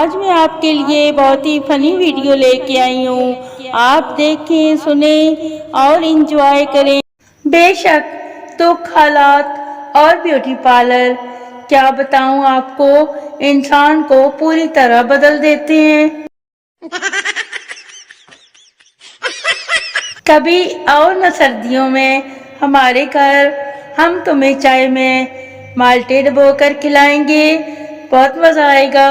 آج میں آپ کے لیے بہت ہی فنی ویڈیو لے کے آئی ہوں. آپ دیکھیں, سنیں اور انجوائے کریں. بے شک تو حالات اور بیوٹی پارلر کیا بتاؤں آپ کو, انسان کو پوری طرح بدل دیتے ہیں. کبھی آؤ نہ سردیوں میں ہمارے گھر, ہم تمہیں چائے میں مالٹے ڈبو کر کھلائیں گے, بہت مزہ آئے گا.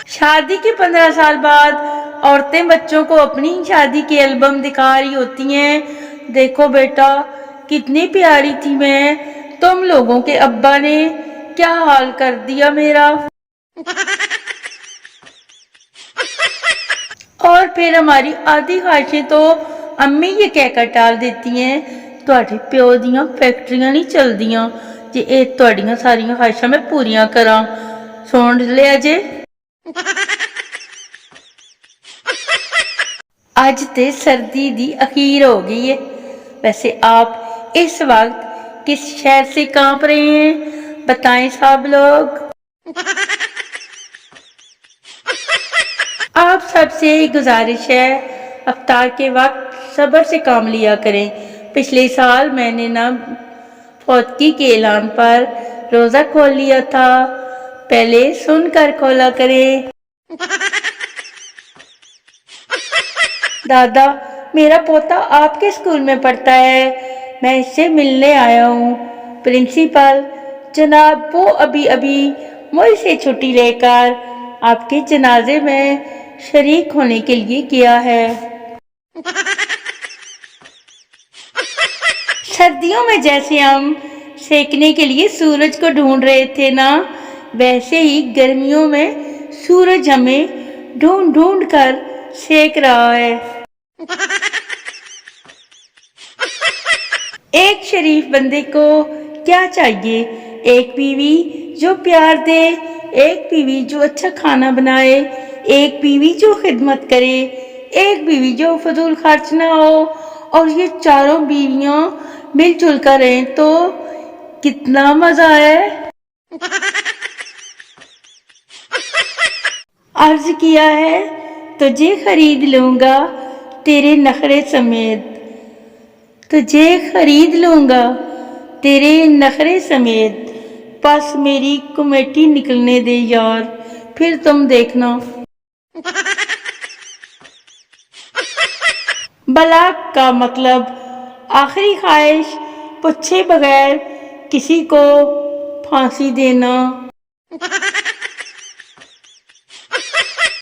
شادی کے 15 سال بعد عورتیں بچوں کو اپنی شادی کے البم دکھا رہی ہوتی ہیں. دیکھو بیٹا کتنی پیاری تھی میں, تم لوگوں کے ابا نے کیا حال کر دیا میرا. اور پھر ہماری آدھی خواہشیں تو امی یہ کہہ کر ٹال دیتی ہیں, تہاڈے پیو دیاں فیکٹریاں نہیں چلدیاں جے اے تہاڈیاں ساریاں خواہشاں میں پوریاں کراں. سن لیا جے. اج تے سردی دی اخیر ہو گئی ہے. ویسے آپ اس وقت کس شہر سے کانپ رہے ہیں بتائیں سب لوگ. آپ سب سے گزارش ہے افطار کے وقت صبر سے کام لیا کریں. پچھلے سال میں نے نہ فوتگی کے اعلان پر روزہ کھول لیا تھا, پہلے سن کر کھولا کریں. دادا میرا پوتا آپ کے اسکول میں پڑھتا ہے, میں اس سے ملنے آیا ہوں. پرنسپل جناب وہ ابھی مجھ سے چھٹی لے کر آپ کے جنازے میں شریک ہونے کے لیے گیا ہے. سردیوں میں جیسے ہم سیکنے کے لیے سورج کو ڈھونڈ رہے تھے نا, ویسے ہی گرمیوں میں سورج ہمیں ڈھونڈ ڈھونڈ کر سیک رہا ہے. ایک شریف بندے کو کیا چاہیے, ایک بیوی جو پیار دے, ایک بیوی جو اچھا کھانا بنائے, ایک بیوی جو خدمت کرے, ایک بیوی جو فضول خرچ نہ ہو, اور یہ چاروں بیویاں مل جل کر رہیں تو کتنا مزہ ہے. عرض کیا ہے تجھے خرید لوں گا تیرے نخرے سمیت, تجھے خرید لوں گا تیرے نخرے سمیت, بس میری کمیٹی نکلنے دے یار, پھر تم دیکھنا. بلاغ کا مطلب آخری خواہش پوچھے بغیر کسی کو پھانسی دینا.